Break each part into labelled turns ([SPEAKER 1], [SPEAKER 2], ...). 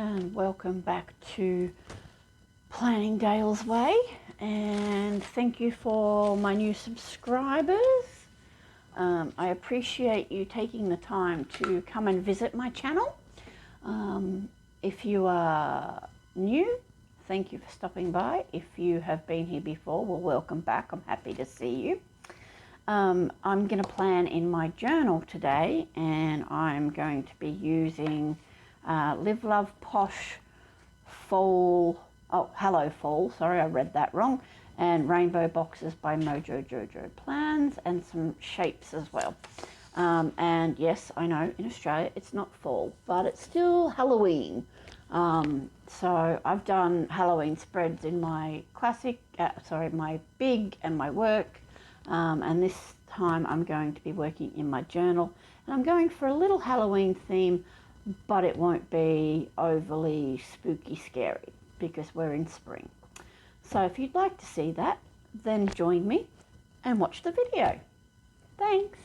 [SPEAKER 1] and welcome back to Planning Dale's Way, and thank you for my new subscribers. I appreciate you taking the time to come and visit my channel. If you are new, thank you for stopping by. If you have been here before, well, welcome back. I'm happy to see you. I'm going to plan in my journal today, and I'm going to be using Live Love Posh Fall, Hello Fall, sorry I read that wrong, and Rainbow Boxes by Mojo Jojo Plans, and some shapes as well. And yes, I know in Australia it's not fall, but it's still Halloween. So I've done Halloween spreads in my my big and my work. And this time I'm going to be working in my journal, and I'm going for a little Halloween theme, but it won't be overly spooky scary because we're in spring. So if you'd like to see that, then join me and watch the video. Thanks.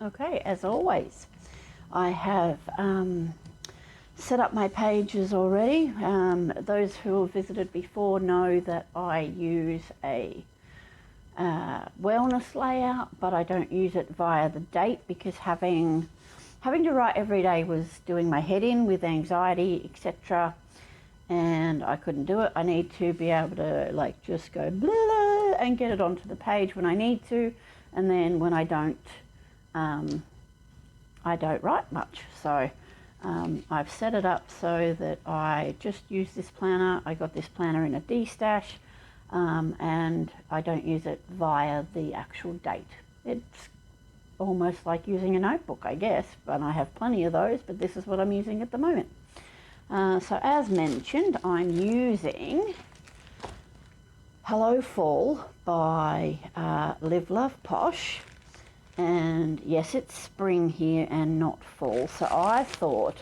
[SPEAKER 1] Okay, as always, I have set up my pages already. Those who have visited before know that I use a wellness layout, but I don't use it via the date because having to write every day was doing my head in with anxiety, etc. And I couldn't do it. I need to be able to just go blah, blah, and get it onto the page when I need to, and then when I don't write much. So I've set it up so that I just use this planner. I got this planner in a D-stash, and I don't use it via the actual date. It's almost like using a notebook, I guess, but I have plenty of those, but this is what I'm using at the moment. So as mentioned, I'm using Hello Fall by Live Love Posh. And yes, it's spring here and not fall. So I thought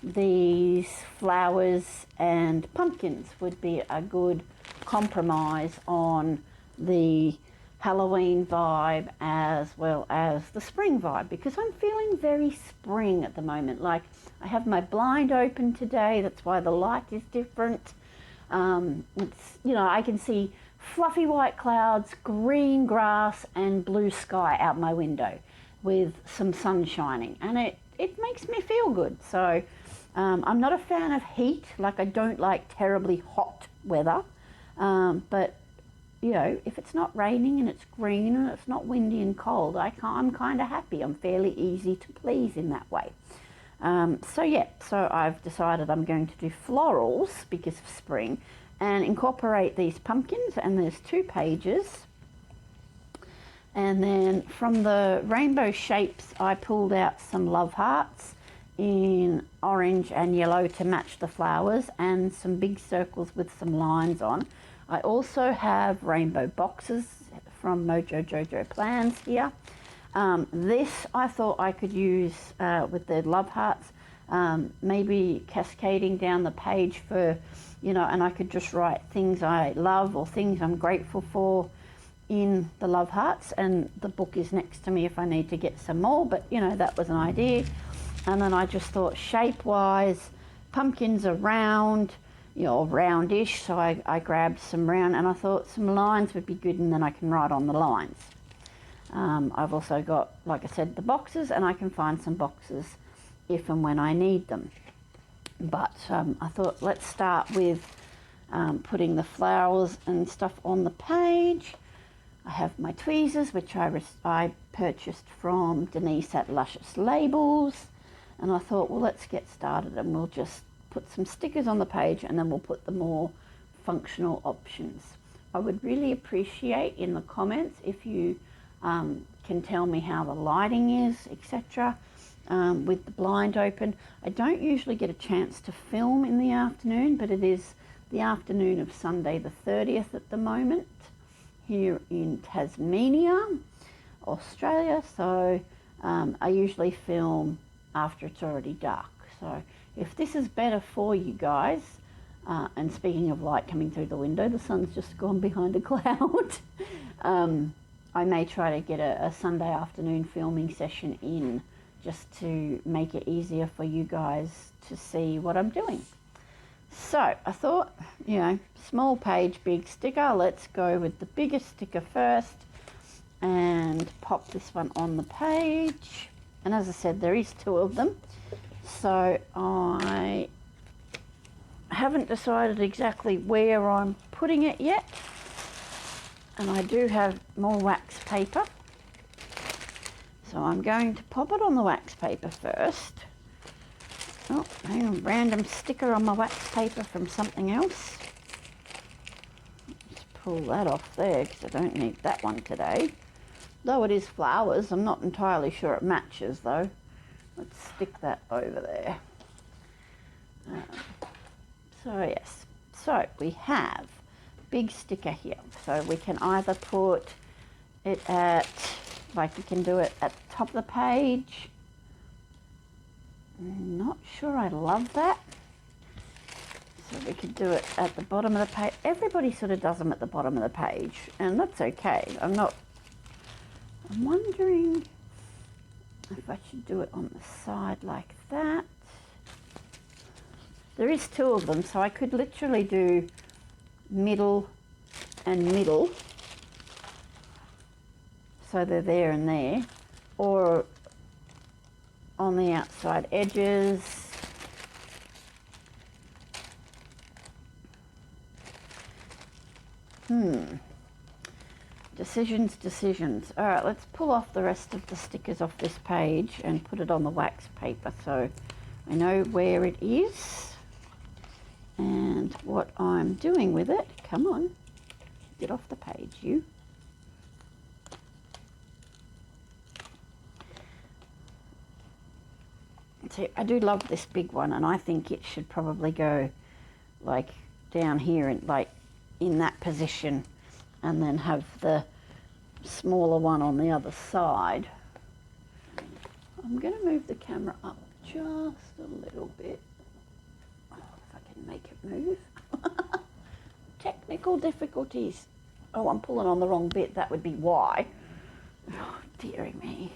[SPEAKER 1] these flowers and pumpkins would be a good compromise on the Halloween vibe as well as the spring vibe, because I'm feeling very spring at the moment. Like, I have my blind open today, that's why the light is different. It's, I can see fluffy white clouds, green grass and blue sky out my window with some sun shining, and it makes me feel good. So I'm not a fan of heat. Like, I don't like terribly hot weather, but if it's not raining and it's green and it's not windy and cold, I'm kind of happy. I'm fairly easy to please in that way. So I've decided I'm going to do florals because of spring and incorporate these pumpkins, and there's 2 pages. And then from the rainbow shapes, I pulled out some love hearts in orange and yellow to match the flowers, and some big circles with some lines on. I also have rainbow boxes from Mojo Jojo Plans here. This I thought I could use with the love hearts, maybe cascading down the page for, and I could just write things I love or things I'm grateful for in the love hearts, and the book is next to me if I need to get some more, but that was an idea. And then I just thought, shape wise, pumpkins are round, roundish, so I grabbed some round, and I thought some lines would be good, and then I can write on the lines. I've also got, like I said, the boxes, and I can find some boxes if and when I need them. But I thought, let's start with putting the flowers and stuff on the page. I have my tweezers, which I purchased from Denise at Luscious Labels, and I thought, well, let's get started, and we'll just put some stickers on the page, and then we'll put the more functional options. I would really appreciate in the comments if you can tell me how the lighting is, etc. With the blind open. I don't usually get a chance to film in the afternoon, but it is the afternoon of Sunday the 30th at the moment here in Tasmania, Australia. So I usually film after it's already dark. So if this is better for you guys, and speaking of light coming through the window, the sun's just gone behind a cloud. I may try to get a Sunday afternoon filming session in, just to make it easier for you guys to see what I'm doing. So I thought, you know, small page, big sticker. Let's go with the biggest sticker first and pop this one on the page. And as I said, there is 2 of them. So I haven't decided exactly where I'm putting it yet. And I do have more wax paper. So I'm going to pop it on the wax paper first. Oh, hang on, random sticker on my wax paper from something else. Let's pull that off there because I don't need that one today. Though it is flowers, I'm not entirely sure it matches though. Let's stick that over there. So yes, so we have big sticker here. So we can either put it at, like we can do it at the top of the page. Not sure I love that. So we could do it at the bottom of the page. Everybody sort of does them at the bottom of the page, and that's okay. I'm wondering if I should do it on the side like that. There is 2 of them, so I could literally do middle and middle. So they're there and there. Or on the outside edges. Decisions. All right, let's pull off the rest of the stickers off this page and put it on the wax paper so I know where it is and what I'm doing with it. Come on, get off the page, you. See, I do love this big one, and I think it should probably go like down here and like in that position, and then have the smaller one on the other side. I'm going to move the camera up just a little bit. Oh, if I can make it move. Technical difficulties. Oh, I'm pulling on the wrong bit. That would be why. Oh, dearie me.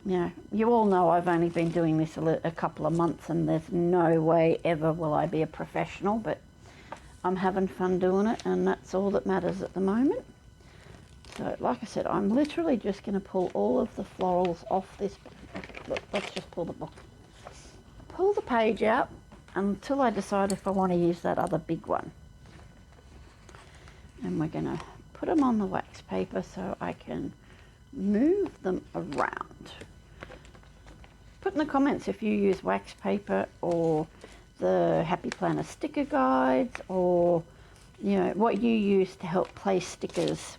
[SPEAKER 1] Yeah, you all know I've only been doing this a couple of months, and there's no way ever will I be a professional, but I'm having fun doing it, and that's all that matters at the moment. So, like I said, I'm literally just going to pull all of the florals off this. Look, let's just pull the book. Pull the page out until I decide if I want to use that other big one. And we're going to put them on the wax paper so I can move them around. Put in the comments if you use wax paper or the Happy Planner sticker guides, or you know what you use to help place stickers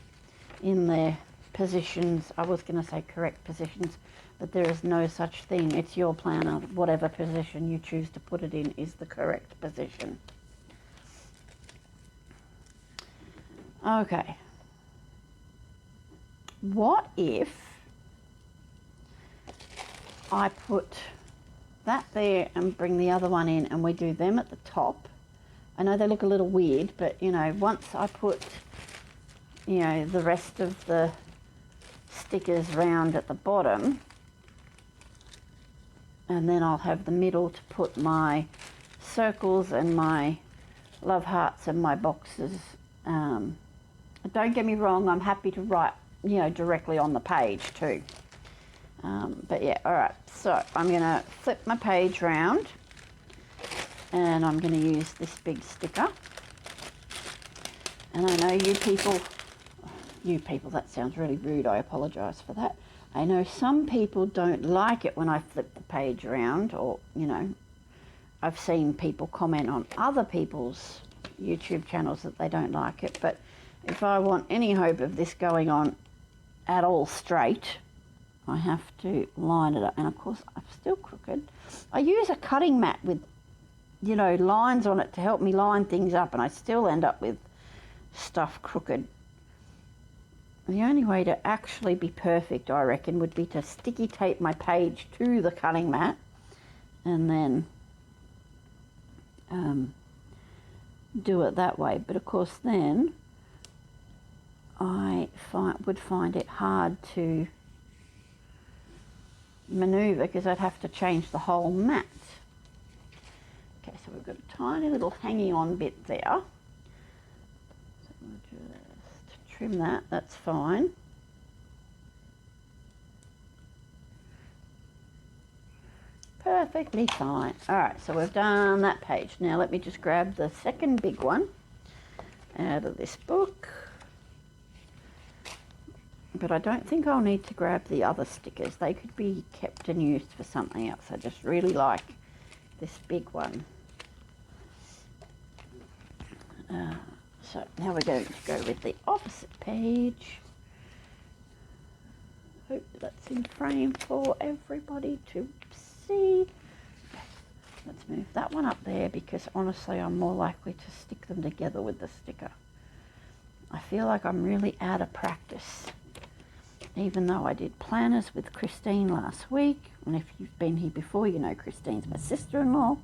[SPEAKER 1] in their positions. I was going to say correct positions, but there is no such thing. It's your planner. Whatever position you choose to put it in is the correct position. Okay. What if I put that there and bring the other one in and we do them at the top? I know they look a little weird, but you know, once I put, you know, the rest of the stickers round at the bottom, and then I'll have the middle to put my circles and my love hearts and my boxes. Don't get me wrong, I'm happy to write, you know, directly on the page too. But yeah, all right, so I'm gonna flip my page round and I'm gonna use this big sticker. And I know you people, that sounds really rude, I apologize for that. I know some people don't like it when I flip the page around, or, you know, I've seen people comment on other people's YouTube channels that they don't like it, but if I want any hope of this going on at all straight, I have to line it up. And of course, I'm still crooked. I use a cutting mat with, you know, lines on it to help me line things up, and I still end up with stuff crooked. The only way to actually be perfect, I reckon, would be to sticky tape my page to the cutting mat and then do it that way. But of course then would find it hard to manoeuvre because I'd have to change the whole mat. Okay, so we've got a tiny little hanging on bit there. So we'll just trim that, that's fine. Perfectly fine. All right, so we've done that page. Now let me just grab the second big one out of this book. But I don't think I'll need to grab the other stickers. They could be kept and used for something else. I just really like this big one. So now we're going to go with the opposite page. Hope that's in frame for everybody to see. Let's move that one up there because honestly I'm more likely to stick them together with the sticker. I feel like I'm really out of practice. Even though I did planners with Christine last week, and if you've been here before, you know Christine's my sister-in-law,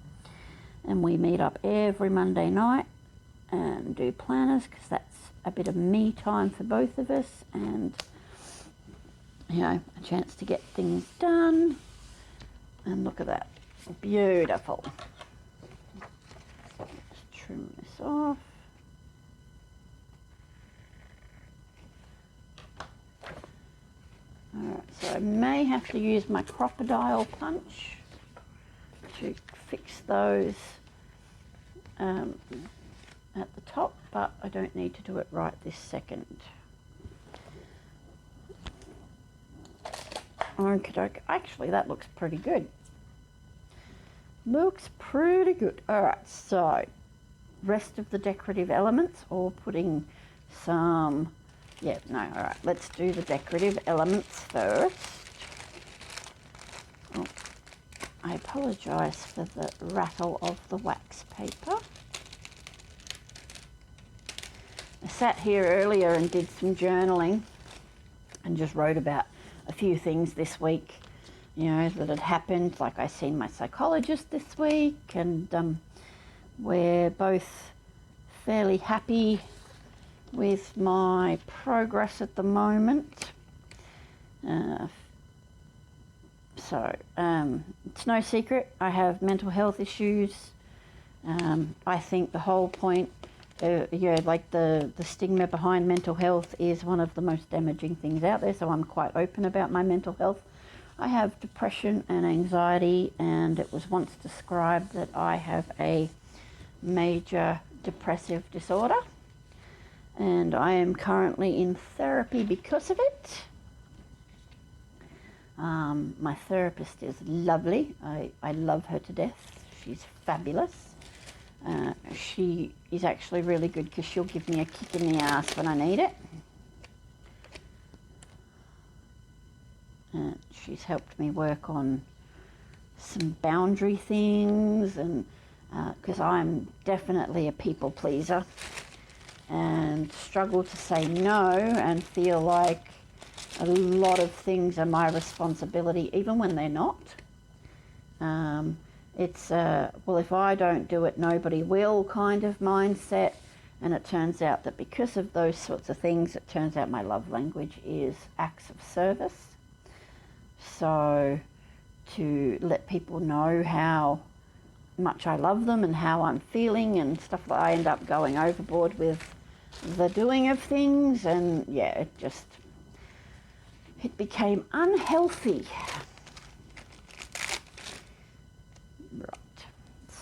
[SPEAKER 1] and we meet up every Monday night and do planners because that's a bit of me time for both of us, and you know, a chance to get things done. And look at that, beautiful. Just trim this off. Alright, so I may have to use my crocodile punch to fix those at the top, but I don't need to do it right this second. Okay, actually that looks pretty good. Looks pretty good. Alright, so rest of the decorative elements, or putting some, yeah, no, alright, let's do the decorative elements first. Oh, I apologise for the rattle of the wax paper. I sat here earlier and did some journaling and just wrote about a few things this week, you know, that had happened. Like I seen my psychologist this week, and we're both fairly happy with my progress at the moment. So it's no secret I have mental health issues. I think the whole point, like the stigma behind mental health is one of the most damaging things out there, so I'm quite open about my mental health. I have depression and anxiety, and it was once described that I have a major depressive disorder, and I am currently in therapy because of it. My therapist is lovely. I love her to death. She's fabulous. She is actually really good because she'll give me a kick in the ass when I need it. And she's helped me work on some boundary things, and because I'm definitely a people pleaser and struggle to say no and feel like a lot of things are my responsibility even when they're not. It's well, if I don't do it, nobody will kind of mindset, and it turns out that because of those sorts of things, it turns out my love language is acts of service. So to let people know how much I love them and how I'm feeling and stuff, that I end up going overboard with the doing of things, and yeah, it became unhealthy. Right,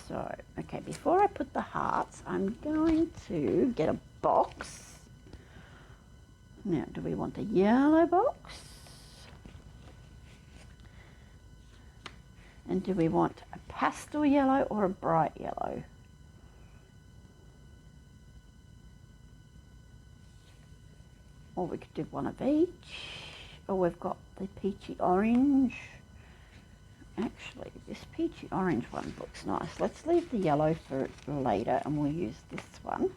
[SPEAKER 1] so, okay, before I put the hearts, I'm going to get a box. Now, do we want a yellow box? And do we want a pastel yellow or a bright yellow? Or we could do one of each. Or we've got the peachy orange. Actually, this peachy orange one looks nice. Let's leave the yellow for later and we'll use this one.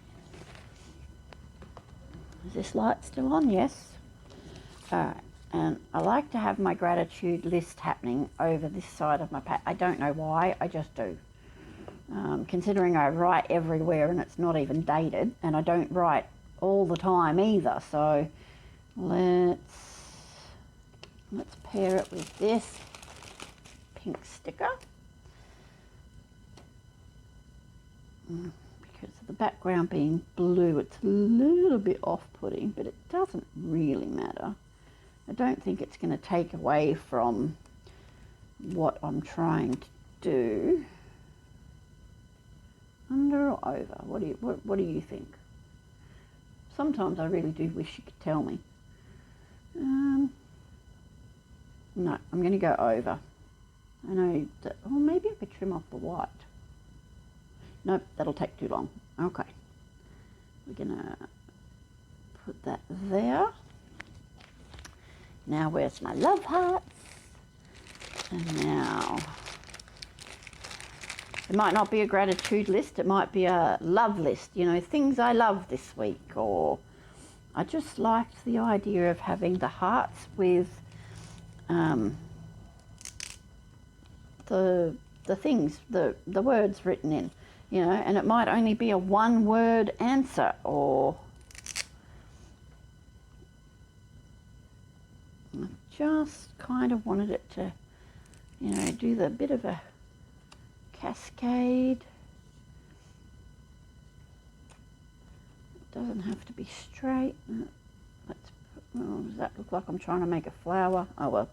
[SPEAKER 1] Is this light still on? Yes. Alright, and I like to have my gratitude list happening over this side of my page. I don't know why, I just do. Considering I write everywhere and it's not even dated, and I don't write all the time either. So let's pair it with this pink sticker. Because of the background being blue, it's a little bit off-putting, but it doesn't really matter. I don't think it's going to take away from what I'm trying to do. Under or over? What do you think? Sometimes I really do wish you could tell me. No, I'm going to go over. I know that, or maybe I could trim off the white. Nope, that'll take too long. Okay. We're going to put that there. Now where's my love hearts? And now, it might not be a gratitude list, it might be a love list, you know, things I love this week, or I just liked the idea of having the hearts with the things, the words written in, you know, and it might only be a one-word answer, or I just kind of wanted it to, you know, do the bit of a cascade. It doesn't have to be straight. Let's put, oh, does that look like I'm trying to make a flower? Oh well,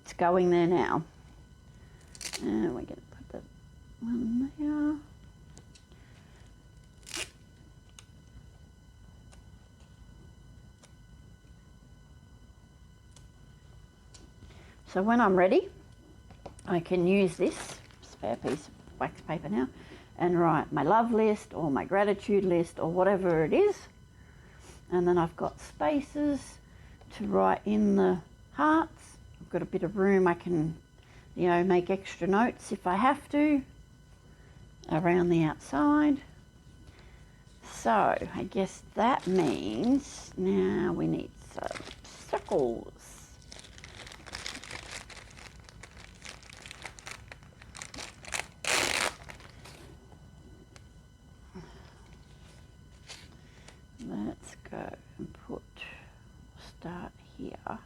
[SPEAKER 1] it's going there now. And we're going to put the one there. So when I'm ready, I can use this spare piece of wax paper now and write my love list or my gratitude list or whatever it is. And then I've got spaces to write in the hearts. I've got a bit of room. I can, you know, make extra notes if I have to around the outside. So I guess that means now we need some circles. Let's go and start here.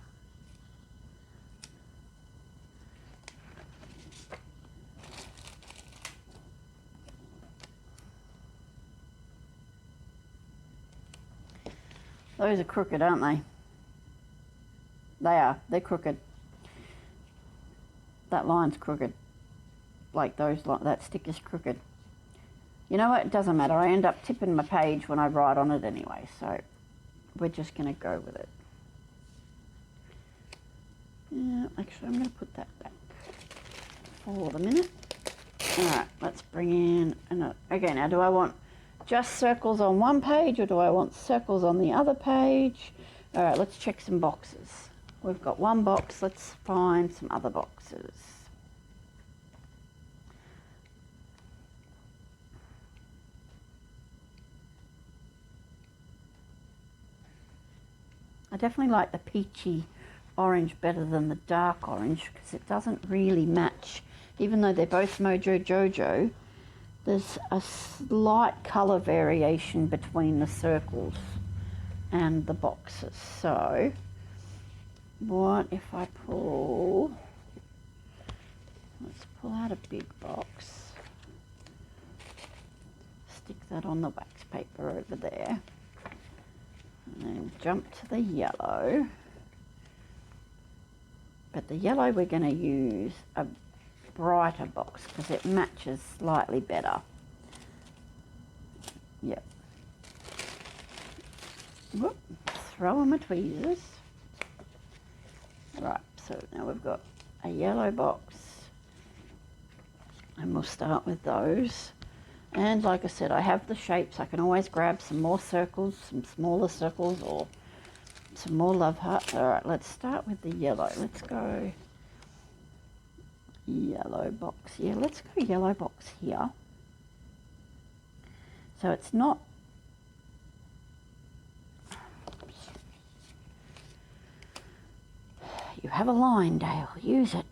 [SPEAKER 1] Those are crooked, aren't they? They are. They're crooked. That line's crooked. Like that sticker's crooked. You know what? It doesn't matter. I end up tipping my page when I write on it anyway, so we're just going to go with it. Yeah, actually, I'm going to put that back for the minute. All right, let's bring in another. Okay, now do I want just circles on one page or do I want circles on the other page? All right, let's check some boxes. We've got one box. Let's find some other boxes. I definitely like the peachy orange better than the dark orange because it doesn't really match. Even though they're both Mojo Jojo, there's a slight colour variation between the circles and the boxes. So what if I let's pull out a big box, stick that on the wax paper over there, and then jump to the yellow. But the yellow we're going to use a brighter box because it matches slightly better. Yep. Whoop, throw on my tweezers. Right, so now we've got a yellow box and we'll start with those. And like I said, I have the shapes. I can always grab some more circles, some smaller circles, or some more love hearts. All right, let's start with the yellow. Let's go yellow box. Yeah, let's go yellow box here. So it's not... You have a line, Dale. Use it.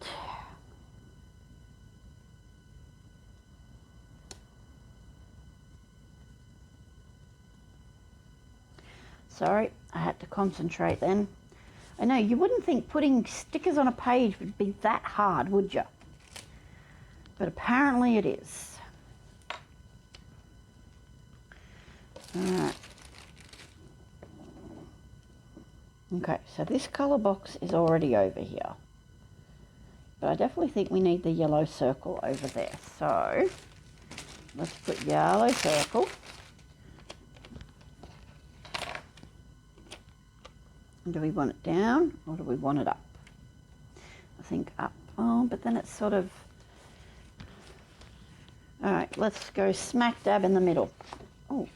[SPEAKER 1] Sorry, I had to concentrate then. I know, you wouldn't think putting stickers on a page would be that hard, would you? But apparently it is. Alright. Okay, so this colour box is already over here. But I definitely think we need the yellow circle over there. So, let's put yellow circle. Do we want it down or do we want it up? I think up. Oh, but then it's sort of... Alright, let's go smack dab in the middle. Oh,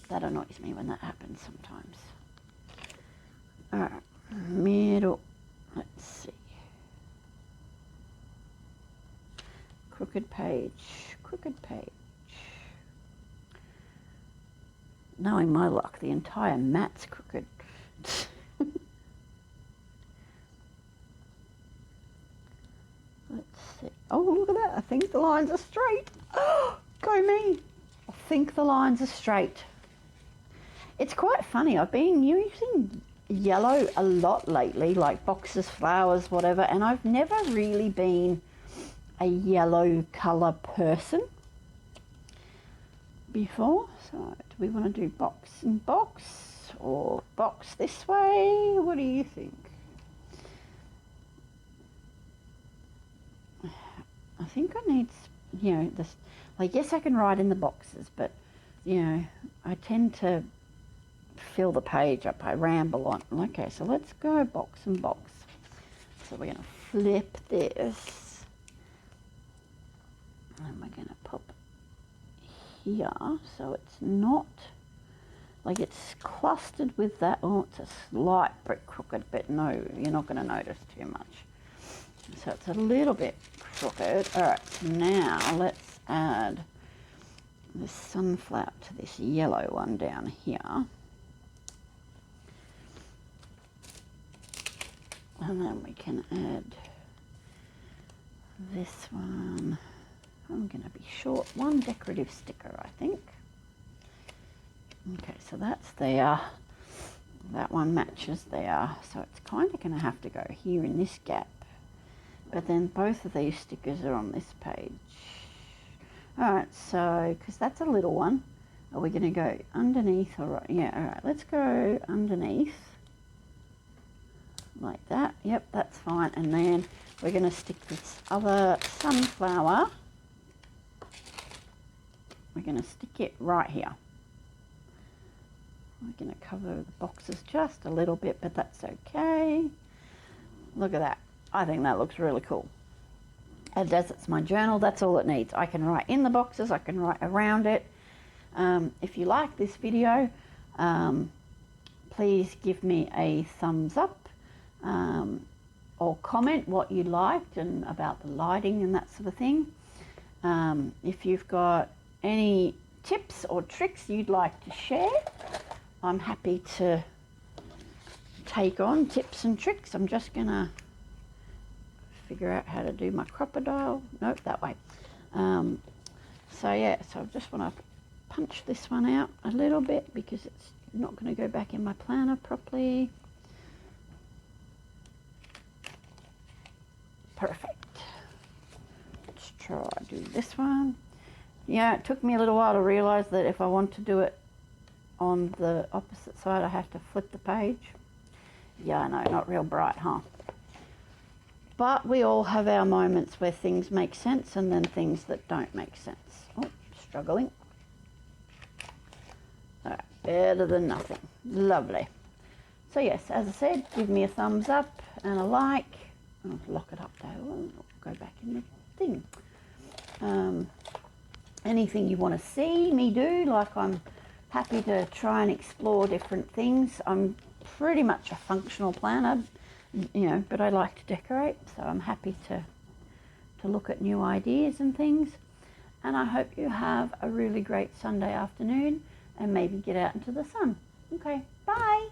[SPEAKER 1] that annoys me when that happens sometimes. Alright, middle. Let's see. Crooked page, crooked page. Knowing my luck, the entire mat's crooked. Let's see. Oh, look at that. I think the lines are straight. Oh, go me. I think the lines are straight. It's quite funny. I've been using yellow a lot lately, like boxes, flowers, whatever, and I've never really been a yellow colour person before. So do we want to do box and box or box this way? What do you think? I think I need, you know, this. I guess I can write in the boxes, but, you know, I tend to fill the page up. I ramble on. Okay, so let's go box and box. So we're going to flip this. And we're going to pop here so it's not, like it's clustered with that. Oh, it's a slight bit crooked, but no, you're not going to notice too much. So it's a little bit crooked. All right, so now let's add this sunflower to this yellow one down here. And then we can add this one. I'm going to be short one decorative sticker, I think. Okay, so that's there. That one matches there. So it's kind of going to have to go here in this gap. But then both of these stickers are on this page. All right, so, because that's a little one, are we going to go underneath or, yeah, all right, let's go underneath. Like that, yep, that's fine. And then we're going to stick this other sunflower. We're going to stick it right here. We're going to cover the boxes just a little bit, but that's okay. Look at that. I think that looks really cool. And as it's my journal, that's all it needs. I can write in the boxes, I can write around it. If you like this video, please give me a thumbs up or comment what you liked and about the lighting and that sort of thing. If you've got any tips or tricks you'd like to share, I'm happy to take on tips and tricks. I'm just gonna figure out how to do my crocodile. Nope, that way. So yeah, so I just want to punch this one out a little bit because it's not going to go back in my planner properly. Perfect. Let's try do this one. Yeah, it took me a little while to realise that if I want to do it on the opposite side, I have to flip the page. Yeah, I know, not real bright, huh? But we all have our moments where things make sense and then things that don't make sense. Oh, struggling. All right, better than nothing. Lovely. So yes, as I said, give me a thumbs up and a like. I'll lock it up though. I'll go back in the thing. Anything you want to see me do, like I'm happy to try and explore different things. I'm pretty much a functional planner, you know, but I like to decorate, so I'm happy to look at new ideas and things. And I hope you have a really great Sunday afternoon and maybe get out into the sun. Okay, bye.